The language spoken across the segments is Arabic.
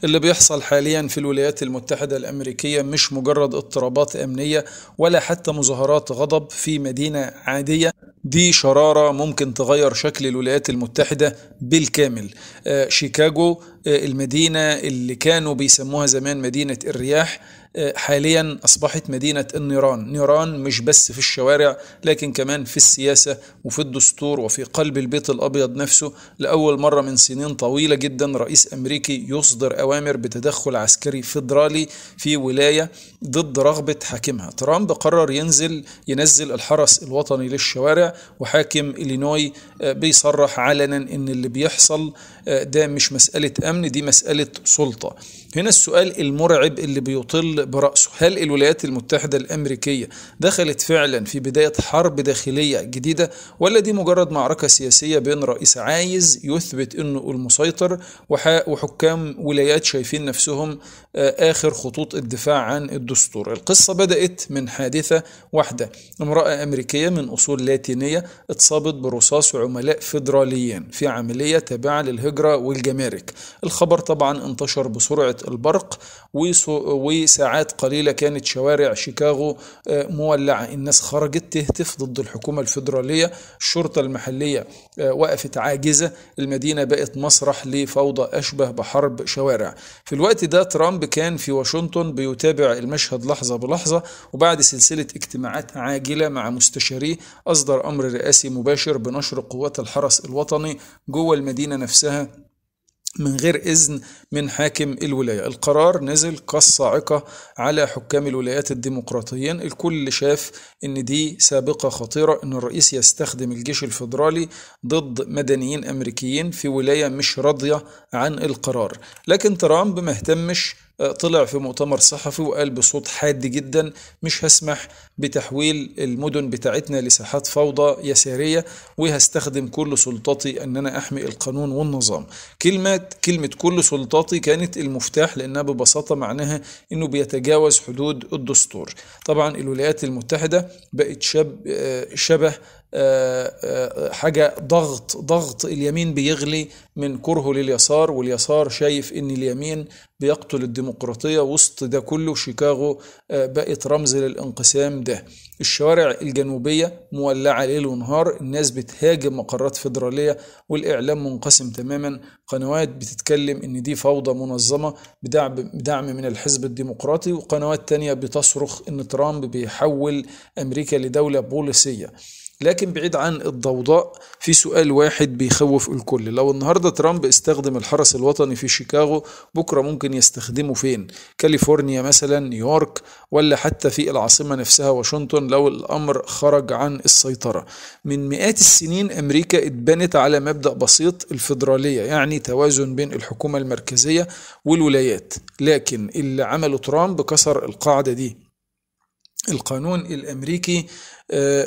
اللي بيحصل حاليا في الولايات المتحدة الأمريكية مش مجرد اضطرابات أمنية ولا حتى مظاهرات غضب في مدينة عادية، دي شرارة ممكن تغير شكل الولايات المتحدة بالكامل. شيكاغو، المدينة اللي كانوا بيسموها زمان مدينة الرياح، حاليا أصبحت مدينة النيران. نيران مش بس في الشوارع لكن كمان في السياسة وفي الدستور وفي قلب البيت الأبيض نفسه. لأول مرة من سنين طويلة جدا رئيس أمريكي يصدر أوامر بتدخل عسكري فيدرالي في ولاية ضد رغبة حاكمها. ترامب قرر ينزل الحرس الوطني للشوارع، وحاكم إلينوي بيصرح علنا إن اللي بيحصل ده مش مسألة أمن، دي مسألة سلطة. هنا السؤال المرعب اللي بيطل برأسه: هل الولايات المتحدة الأمريكية دخلت فعلا في بداية حرب داخلية جديدة، ولا دي مجرد معركة سياسية بين رئيس عايز يثبت أنه المسيطر وحكام ولايات شايفين نفسهم آخر خطوط الدفاع عن الدستور؟ القصة بدأت من حادثة واحدة: امرأة أمريكية من أصول لاتينية اتصابت برصاص عملاء فيدراليين في عملية تابعة للهجرة والجمارك. الخبر طبعا انتشر بسرعة البرق، وساعات قليلة كانت شوارع شيكاغو مولعة. الناس خرجت تهتف ضد الحكومة الفيدرالية، الشرطة المحلية وقفت عاجزة، المدينة بقت مسرح لفوضى أشبه بحرب شوارع. في الوقت ده ترامب كان في واشنطن بيتابع المشهد لحظة بلحظة، وبعد سلسلة اجتماعات عاجلة مع مستشاريه أصدر أمر رئاسي مباشر بنشر قوات الحرس الوطني جوه المدينة نفسها من غير إذن من حاكم الولاية. القرار نزل كالصاعقة على حكام الولايات الديمقراطيين. الكل شاف إن دي سابقة خطيرة، إن الرئيس يستخدم الجيش الفيدرالي ضد مدنيين أمريكيين في ولاية مش راضية عن القرار. لكن ترامب ما اهتمش، طلع في مؤتمر صحفي وقال بصوت حاد جدا: مش هسمح بتحويل المدن بتاعتنا لساحات فوضى يسارية، وهستخدم كل سلطتي أن أنا أحمي القانون والنظام. كلمة كل سلطاتي كانت المفتاح، لأنها ببساطة معناها أنه بيتجاوز حدود الدستور. طبعا الولايات المتحدة بقت شبه حاجة ضغط اليمين بيغلي من كرهه لليسار، واليسار شايف ان اليمين بيقتل الديمقراطية. وسط ده كله شيكاغو بقت رمز للانقسام ده. الشوارع الجنوبية مولعة ليل ونهار، الناس بتهاجم مقرات فيدرالية، والإعلام منقسم تماما. قنوات بتتكلم ان دي فوضى منظمة بدعم من الحزب الديمقراطي، وقنوات تانية بتصرخ ان ترامب بيحول أمريكا لدولة بوليسية. لكن بعيد عن الضوضاء، في سؤال واحد بيخوف الكل: لو النهاردة ترامب استخدم الحرس الوطني في شيكاغو، بكرة ممكن يستخدمه فين؟ كاليفورنيا مثلا، نيويورك، ولا حتى في العاصمة نفسها واشنطن لو الأمر خرج عن السيطرة؟ من مئات السنين أمريكا اتبنت على مبدأ بسيط: الفيدرالية، يعني توازن بين الحكومة المركزية والولايات. لكن اللي عمله ترامب كسر القاعدة دي. القانون الأمريكي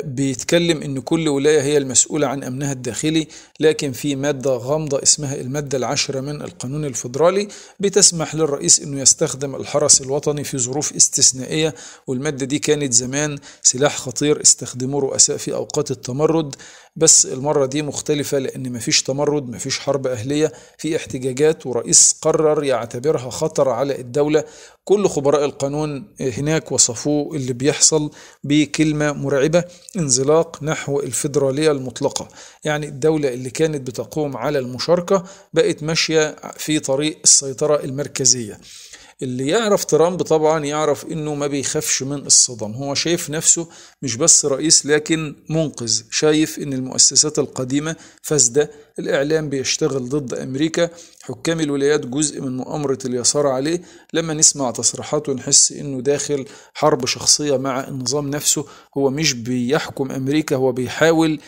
بيتكلم ان كل ولاية هي المسؤولة عن امنها الداخلي، لكن في مادة غامضة اسمها المادة 10 من القانون الفيدرالي بتسمح للرئيس انه يستخدم الحرس الوطني في ظروف استثنائية. والمادة دي كانت زمان سلاح خطير استخدموه رؤساء في اوقات التمرد، بس المرة دي مختلفة، لان مفيش تمرد، مفيش حرب اهلية، في احتجاجات، ورئيس قرر يعتبرها خطر على الدولة. كل خبراء القانون هناك وصفوه اللي بيحصل بكلمة مرعبة: انزلاق نحو الفيدرالية المطلقة. يعني الدولة اللي كانت بتقوم على المشاركة بقت ماشية في طريق السيطرة المركزية. اللي يعرف ترامب طبعا يعرف انه ما بيخافش من الصدام. هو شايف نفسه مش بس رئيس لكن منقذ، شايف ان المؤسسات القديمة فاسدة، الاعلام بيشتغل ضد امريكا، حكام الولايات جزء من مؤامرة اليسار عليه. لما نسمع تصريحاته نحس انه داخل حرب شخصية مع النظام نفسه. هو مش بيحكم امريكا، هو بيحاول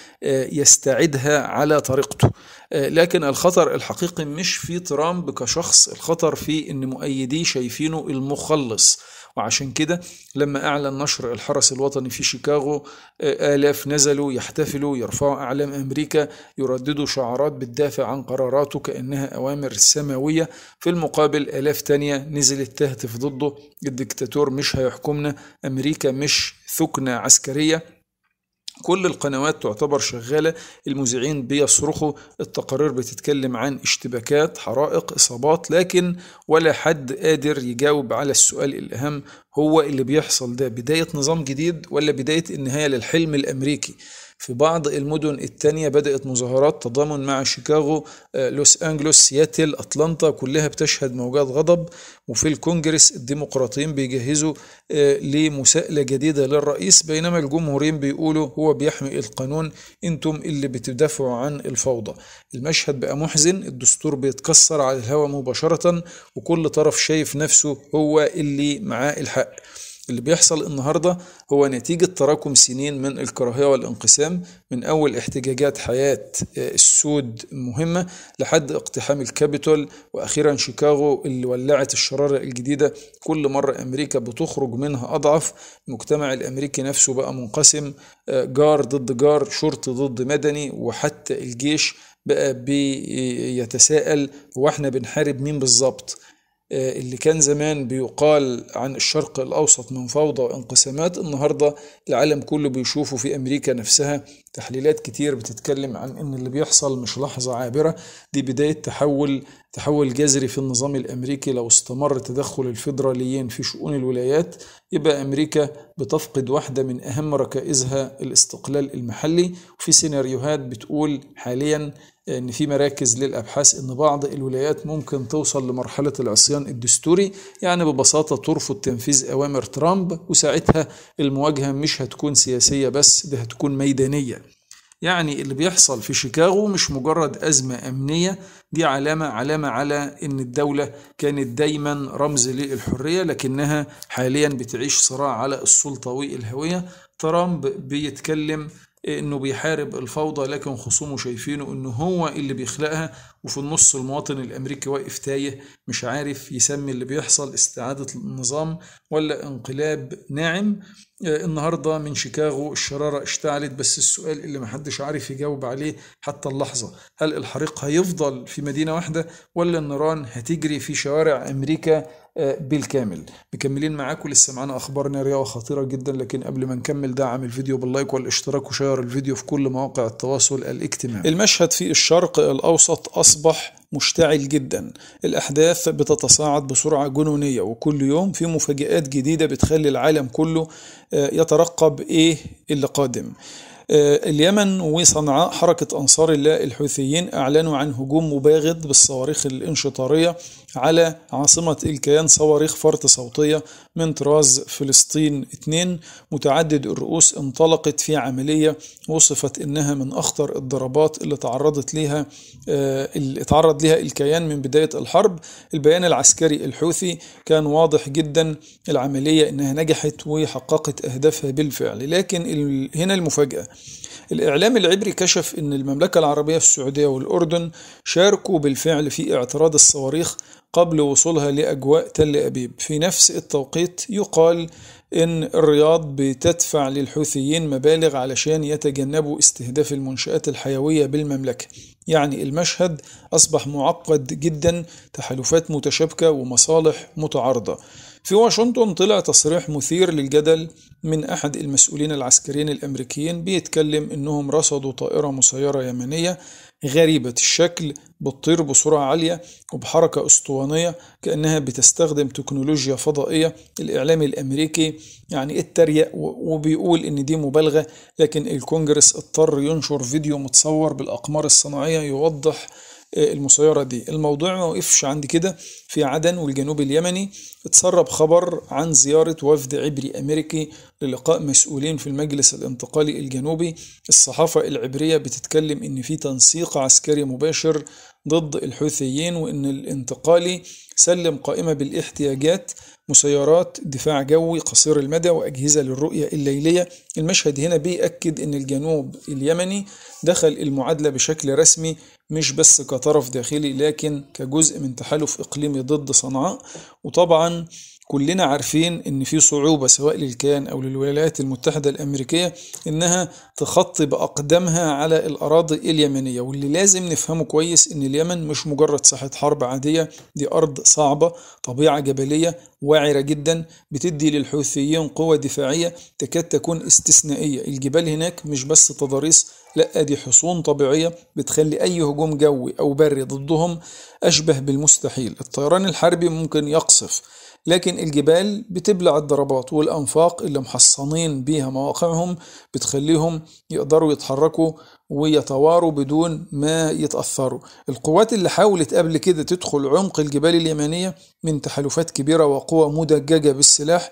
يستعيدها على طريقته. لكن الخطر الحقيقي مش في ترامب كشخص، الخطر في ان مؤيديه شايفينه المخلص. وعشان كده لما أعلن نشر الحرس الوطني في شيكاغو، آلاف نزلوا يحتفلوا، يرفعوا أعلام أمريكا، يرددوا شعارات بتدافع عن قراراته كأنها أوامر سماوية. في المقابل آلاف تانية نزلت تهتف ضده: الدكتاتور مش هيحكمنا، أمريكا مش ثكنة عسكرية. كل القنوات تعتبر شغالة، المذيعين بيصرخوا، التقارير بتتكلم عن اشتباكات، حرائق، إصابات، لكن ولا حد قادر يجاوب على السؤال الأهم: هو اللي بيحصل ده بداية نظام جديد ولا بداية النهاية للحلم الأمريكي؟ في بعض المدن التانية بدأت مظاهرات تضامن مع شيكاغو، لوس أنجلوس، سياتل، أتلانتا، كلها بتشهد موجات غضب. وفي الكونجرس الديمقراطيين بيجهزوا لمساءلة جديدة للرئيس، بينما الجمهوريين بيقولوا هو بيحمي القانون، انتم اللي بتدافعوا عن الفوضى. المشهد بقى محزن، الدستور بيتكسر على الهواء مباشرة، وكل طرف شايف نفسه هو اللي معاه الحق. اللي بيحصل النهاردة هو نتيجة تراكم سنين من الكراهية والانقسام، من أول احتجاجات حياة السود المهمة لحد اقتحام الكابيتول، وأخيرا شيكاغو اللي ولعت الشرارة الجديدة. كل مرة أمريكا بتخرج منها أضعف، المجتمع الأمريكي نفسه بقى منقسم، جار ضد جار، شرطي ضد مدني، وحتى الجيش بقى بيتساءل هو احنا بنحارب مين بالظبط؟ اللي كان زمان بيقال عن الشرق الأوسط من فوضى وانقسامات، النهاردة العالم كله بيشوفه في أمريكا نفسها. تحليلات كتير بتتكلم عن أن اللي بيحصل مش لحظة عابرة، دي بداية تحول جذري في النظام الأمريكي. لو استمر تدخل الفيدراليين في شؤون الولايات، يبقى أمريكا بتفقد واحدة من أهم ركائزها، الاستقلال المحلي. وفي سيناريوهات بتقول حاليا ان في مراكز للابحاث ان بعض الولايات ممكن توصل لمرحله العصيان الدستوري، يعني ببساطه ترفض تنفيذ اوامر ترامب، وساعتها المواجهه مش هتكون سياسيه بس، ده هتكون ميدانيه. يعني اللي بيحصل في شيكاغو مش مجرد أزمة أمنية، دي علامة على أن الدولة كانت دايما رمز للحرية، لكنها حاليا بتعيش صراع على السلطة والهوية. ترامب بيتكلم انه بيحارب الفوضى، لكن خصومه شايفينه انه هو اللي بيخلقها، وفي النص المواطن الامريكي واقف تايه، مش عارف يسمي اللي بيحصل استعادة النظام ولا انقلاب ناعم. النهاردة من شيكاغو الشرارة اشتعلت، بس السؤال اللي محدش عارف يجاوب عليه حتى اللحظة: هل الحريق هيفضل في مدينة واحدة ولا النيران هتجري في شوارع أمريكا بالكامل؟ مكملين معاكم، لسه معانا أخبار نارية وخطيرة جدا، لكن قبل ما نكمل دعم الفيديو باللايك والاشتراك وشير الفيديو في كل مواقع التواصل الاجتماعي. المشهد في الشرق الأوسط أصبح مشتعل جدا، الأحداث بتتصاعد بسرعة جنونية، وكل يوم في مفاجآت جديدة بتخلي العالم كله يترقب إيه اللي قادم. اليمن وصنعاء، حركة أنصار الله الحوثيين أعلنوا عن هجوم مباغت بالصواريخ الانشطارية على عاصمة الكيان، صواريخ فرط صوتية من طراز فلسطين 2 متعدد الرؤوس، انطلقت في عملية وصفت إنها من أخطر الضربات اللي تعرض لها الكيان من بداية الحرب. البيان العسكري الحوثي كان واضح جدا، العملية إنها نجحت وحققت أهدافها بالفعل. لكن هنا المفاجأة: الإعلام العبري كشف أن المملكة العربية السعودية والأردن شاركوا بالفعل في اعتراض الصواريخ قبل وصولها لأجواء تل أبيب. في نفس التوقيت يقال أن الرياض بتدفع للحوثيين مبالغ علشان يتجنبوا استهداف المنشآت الحيوية بالمملكة. يعني المشهد أصبح معقد جدا، تحالفات متشابكة ومصالح متعارضة. في واشنطن طلع تصريح مثير للجدل من أحد المسؤولين العسكريين الأمريكيين، بيتكلم إنهم رصدوا طائرة مسيرة يمنية غريبة الشكل بتطير بسرعة عالية وبحركة أسطوانية كأنها بتستخدم تكنولوجيا فضائية. الإعلام الأمريكي يعني اتريق وبيقول إن دي مبالغة، لكن الكونجرس اضطر ينشر فيديو متصور بالأقمار الصناعية يوضح المسيرة دي. الموضوع ما وقفش عند كده، في عدن والجنوب اليمني اتسرب خبر عن زيارة وفد عبري أمريكي للقاء مسؤولين في المجلس الانتقالي الجنوبي. الصحافة العبرية بتتكلم إن في تنسيق عسكري مباشر ضد الحوثيين، وإن الانتقالي سلم قائمة بالاحتياجات، مسيرات دفاع جوي قصير المدى وأجهزة للرؤية الليلية. المشهد هنا بيأكد أن الجنوب اليمني دخل المعادلة بشكل رسمي، مش بس كطرف داخلي لكن كجزء من تحالف إقليمي ضد صنعاء. وطبعا كلنا عارفين ان في صعوبة سواء للكيان او للولايات المتحدة الامريكية انها تخطي باقدامها على الاراضي اليمنية. واللي لازم نفهمه كويس ان اليمن مش مجرد ساحة حرب عادية، دي ارض صعبة، طبيعة جبلية، وعرة جدا، بتدي للحوثيين قوة دفاعية تكاد تكون استثنائية. الجبال هناك مش بس تضاريس، لا دي حصون طبيعية بتخلي أي هجوم جوي أو بري ضدهم أشبه بالمستحيل. الطيران الحربي ممكن يقصف، لكن الجبال بتبلع الضربات، والأنفاق اللي محصنين بيها مواقعهم بتخليهم يقدروا يتحركوا ويتواروا بدون ما يتأثروا. القوات اللي حاولت قبل كده تدخل عمق الجبال اليمنية من تحالفات كبيرة وقوى مدججة بالسلاح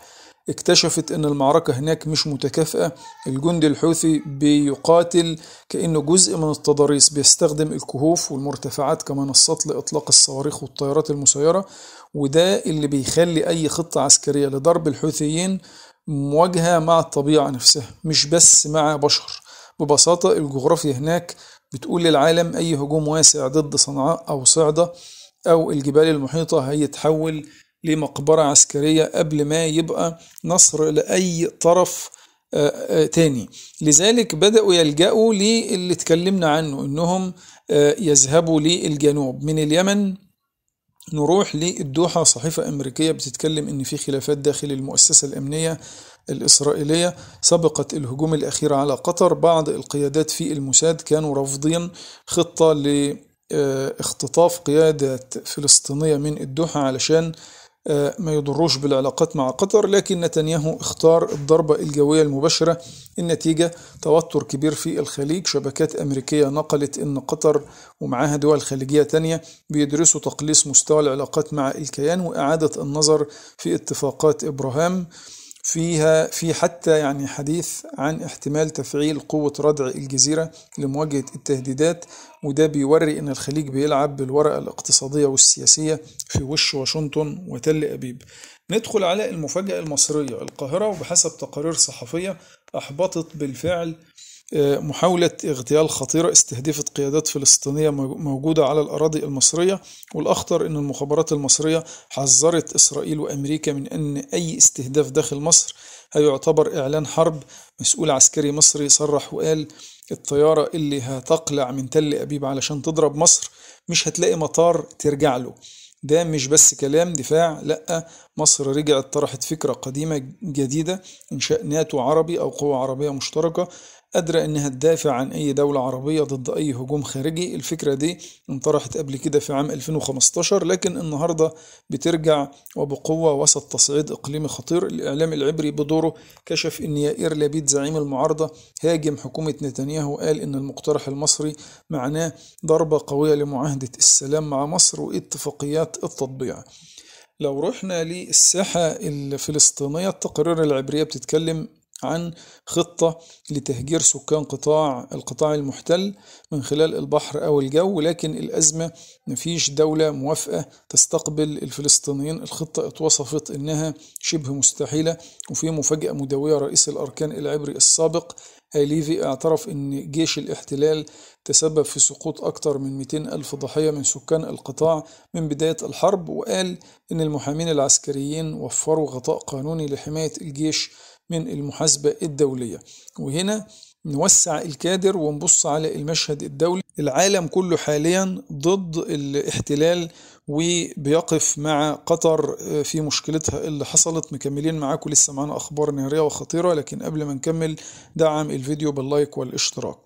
اكتشفت ان المعركة هناك مش متكافئة. الجندي الحوثي بيقاتل كأنه جزء من التضاريس، بيستخدم الكهوف والمرتفعات كمنصات لإطلاق الصواريخ والطيارات المسيرة، وده اللي بيخلي أي خطة عسكرية لضرب الحوثيين مواجهة مع الطبيعة نفسها مش بس مع بشر. ببساطة الجغرافيا هناك بتقول للعالم أي هجوم واسع ضد صنعاء أو صعدة أو الجبال المحيطة هيتحول لمقبرة عسكرية قبل ما يبقى نصر لأي طرف تاني. لذلك بدأوا يلجأوا للي اتكلمنا عنه، إنهم يذهبوا للجنوب من اليمن. نروح للدوحة، صحيفة أمريكية بتتكلم إن في خلافات داخل المؤسسة الأمنية الإسرائيلية سبقت الهجوم الأخير على قطر. بعض القيادات في الموساد كانوا رافضين خطة لاختطاف قيادة فلسطينية من الدوحة علشان ما يضروش بالعلاقات مع قطر، لكن نتنياهو اختار الضربة الجوية المباشرة. النتيجة توتر كبير في الخليج. شبكات أمريكية نقلت أن قطر ومعها دول خليجية تانية بيدرسوا تقليص مستوى العلاقات مع الكيان وإعادة النظر في اتفاقات إبراهام. في حتى يعني حديث عن احتمال تفعيل قوة ردع الجزيرة لمواجهة التهديدات، وده بيوري ان الخليج بيلعب بالورقة الاقتصادية والسياسية في وش واشنطن وتل أبيب. ندخل على المفاجأة المصرية. القاهرة وبحسب تقارير صحفية أحبطت بالفعل محاولة اغتيال خطيرة استهدفت قيادات فلسطينية موجودة على الأراضي المصرية. والأخطر أن المخابرات المصرية حذرت إسرائيل وأمريكا من أن أي استهداف داخل مصر هيعتبر إعلان حرب. مسؤول عسكري مصري صرح وقال الطيارة اللي هتقلع من تل أبيب علشان تضرب مصر مش هتلاقي مطار ترجع له. ده مش بس كلام دفاع، لأ، مصر رجعت طرحت فكرة قديمة جديدة، إنشاء ناتو عربي أو قوة عربية مشتركة قادرة إنها تدافع عن أي دولة عربية ضد أي هجوم خارجي. الفكرة دي انطرحت قبل كده في عام 2015، لكن النهاردة بترجع وبقوة وسط تصعيد إقليمي خطير. الإعلام العبري بدوره كشف إن يائير لبيد زعيم المعارضة هاجم حكومة نتنياهو وقال إن المقترح المصري معناه ضربة قوية لمعاهدة السلام مع مصر واتفاقيات التطبيع. لو رحنا للساحة الفلسطينية، التقارير العبرية بتتكلم عن خطة لتهجير سكان القطاع المحتل من خلال البحر أو الجو، لكن الأزمة مفيش دولة موافقة تستقبل الفلسطينيين. الخطة اتوصفت إنها شبه مستحيلة. وفي مفاجأة مدوية، رئيس الأركان العبري السابق هاليفي اعترف إن جيش الاحتلال تسبب في سقوط أكثر من 200 ألف ضحية من سكان القطاع من بداية الحرب، وقال إن المحامين العسكريين وفروا غطاء قانوني لحماية الجيش من المحاسبة الدولية. وهنا نوسع الكادر ونبص على المشهد الدولي. العالم كله حاليا ضد الاحتلال وبيقف مع قطر في مشكلتها اللي حصلت. مكملين معاكم، لسه معنا أخبار نارية وخطيرة، لكن قبل ما نكمل دعم الفيديو باللايك والاشتراك.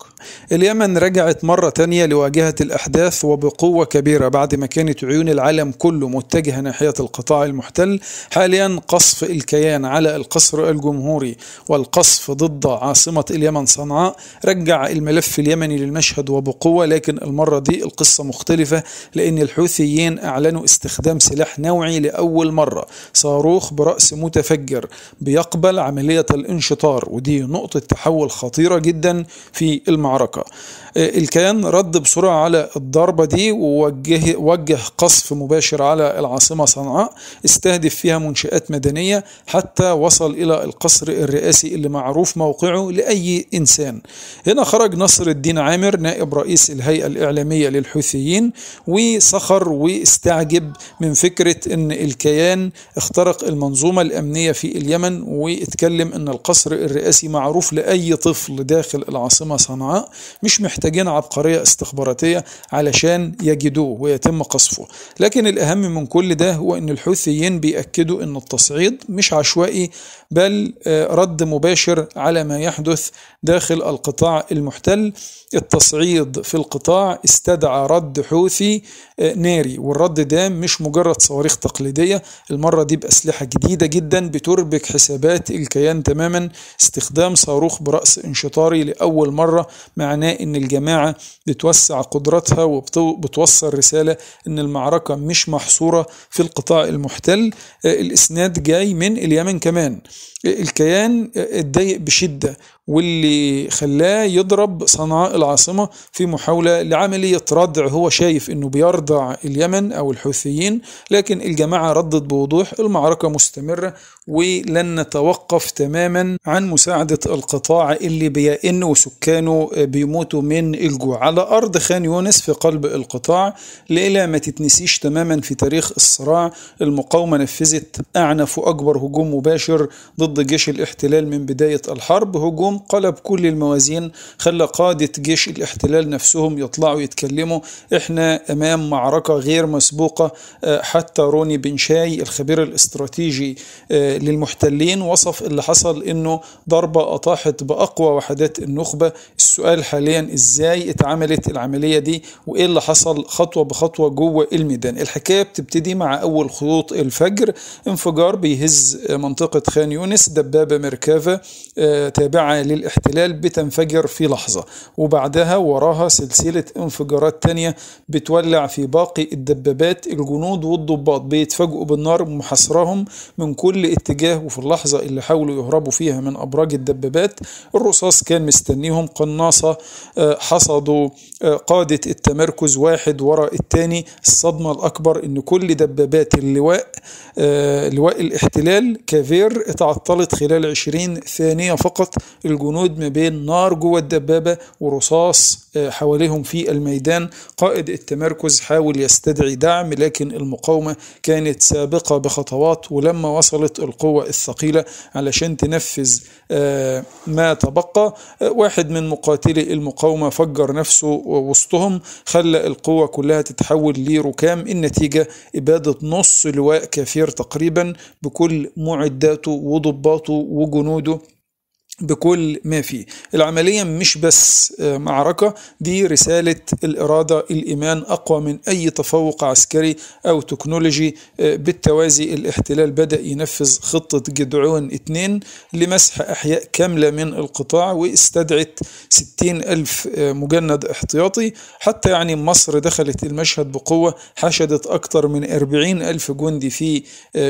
اليمن رجعت مرة تانية لواجهة الأحداث وبقوة كبيرة بعد ما كانت عيون العالم كله متجهة ناحية القطاع المحتل. حاليا قصف الكيان على القصر الجمهوري والقصف ضد عاصمة اليمن صنعاء رجع الملف اليمني للمشهد وبقوة، لكن المرة دي القصة مختلفة لأن الحوثيين أعلنوا استخدام سلاح نوعي لأول مرة، صاروخ برأس متفجر بيقبل عملية الانشطار، ودي نقطة تحول خطيرة جدا في المعركة. الكيان رد بسرعة على الضربة دي ووجه قصف مباشر على العاصمة صنعاء، استهدف فيها منشآت مدنية حتى وصل إلى القصر الرئاسي اللي معروف موقعه لأي إنسان. هنا خرج نصر الدين عامر نائب رئيس الهيئة الإعلامية للحوثيين وسخر استعجب من فكرة ان الكيان اخترق المنظومة الامنية في اليمن، واتكلم ان القصر الرئاسي معروف لأي طفل داخل العاصمة صنعاء، مش محتاجين عبقرية استخباراتية علشان يجدوه ويتم قصفه. لكن الأهم من كل ده هو أن الحوثيين بيأكدوا أن التصعيد مش عشوائي، بل رد مباشر على ما يحدث داخل القطاع المحتل. التصعيد في القطاع استدعى رد حوثي ناري، والرد ده مش مجرد صواريخ تقليدية، المرة دي بأسلحة جديدة جدا بتربك حسابات الكيان تماما. استخدام صاروخ برأس انشطاري لأول مرة معناه أن الجماعة بتوسع قدراتها وبتوصل رسالة أن المعركة مش محصورة في القطاع المحتل. الإسناد جاي من اليمن كمان. الكيان اتضايق بشدة، واللي خلاه يضرب صنعاء العاصمة في محاولة لعملية ردع. هو شايف انه بيرضع اليمن او الحوثيين، لكن الجماعة ردت بوضوح المعركة مستمرة ولن نتوقف تماما عن مساعدة القطاع اللي بيئن وسكانه بيموتوا من الجوع. على أرض خان يونس في قلب القطاع، ليلة ما تتنسيش تماما في تاريخ الصراع، المقاومة نفذت أعنف وأكبر هجوم مباشر ضد جيش الاحتلال من بداية الحرب. هجوم قلب كل الموازين، خلى قادة جيش الاحتلال نفسهم يطلعوا يتكلموا احنا امام معركة غير مسبوقة. حتى روني بن شاي الخبير الاستراتيجي للمحتلين وصف اللي حصل انه ضربة اطاحت باقوى وحدات النخبة. السؤال حاليا ازاي اتعملت العملية دي وايه اللي حصل خطوة بخطوة جوه الميدان. الحكاية بتبتدي مع اول خطوط الفجر، انفجار بيهز منطقة خان يونس، دبابة ميركافا تابعة للاحتلال بتنفجر في لحظة، وبعدها وراها سلسلة انفجارات تانية بتولع في باقي الدبابات. الجنود والضباط بيتفاجئوا بالنار محاصرهم من كل اتجاه، وفي اللحظة اللي حاولوا يهربوا فيها من أبراج الدبابات الرصاص كان مستنيهم قناصة. حصدوا قادة التمركز واحد وراء التاني. الصدمة الأكبر إن كل دبابات اللواء لواء الاحتلال كافير اتعطلت خلال 20 ثانية فقط. الجنود ما بين نار جوه الدبابة ورصاص حواليهم في الميدان. قائد التمركز حاول يستدعي دعم، لكن المقاومة كانت سابقة بخطوات، ولما وصلت القوة الثقيلة علشان تنفذ ما تبقى، واحد من مقاتلي المقاومة فجر نفسه وسطهم، خلى القوة كلها تتحول لركام. النتيجة إبادة نص لواء كافير تقريبا بكل معداته وضباطه وجنوده بكل ما فيه. العملية مش بس معركة، دي رسالة الإرادة، الإيمان أقوى من أي تفوق عسكري أو تكنولوجي. بالتوازي الاحتلال بدأ ينفذ خطة جدعون 2 لمسح أحياء كاملة من القطاع، واستدعت 60,000 مجند احتياطي. حتى يعني مصر دخلت المشهد بقوة، حشدت أكثر من 40,000 جندي في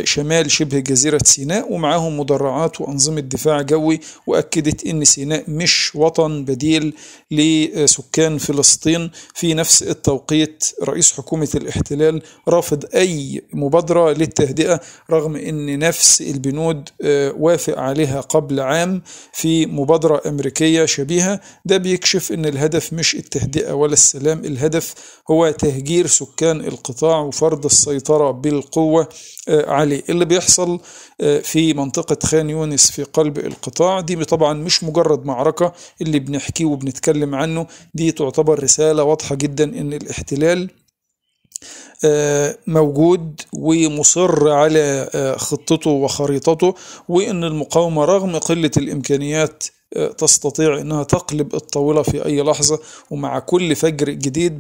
شمال شبه جزيرة سيناء، ومعهم مدرعات وأنظمة دفاع جوي، وأكدت أن سيناء مش وطن بديل لسكان فلسطين. في نفس التوقيت رئيس حكومة الاحتلال رافض أي مبادرة للتهدئة، رغم أن نفس البنود وافق عليها قبل عام في مبادرة أمريكية شبيهة. ده بيكشف أن الهدف مش التهدئة ولا السلام، الهدف هو تهجير سكان القطاع وفرض السيطرة بالقوة عليه. اللي بيحصل في منطقة خان يونس في قلب القطاع دي طبعا مش مجرد معركة اللي بنحكيه وبنتكلم عنه، دي تعتبر رسالة واضحة جدا ان الاحتلال موجود ومصر على خطته وخريطته، وان المقاومة رغم قلة الامكانيات تستطيع انها تقلب الطاولة في اي لحظة. ومع كل فجر جديد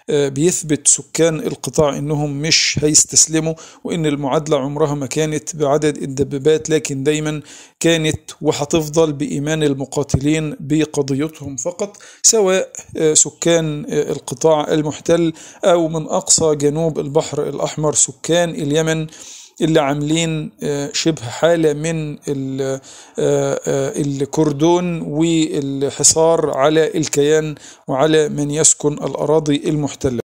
بيثبت سكان القطاع انهم مش هيستسلموا، وان المعادلة عمرها ما كانت بعدد الدبابات، لكن دايما كانت وهتفضل بإيمان المقاتلين بقضيتهم فقط، سواء سكان القطاع المحتل او من اقصى جنوب البحر الاحمر سكان اليمن اللي عاملين شبه حالة من الكردون والحصار على الكيان وعلى من يسكن الأراضي المحتلة.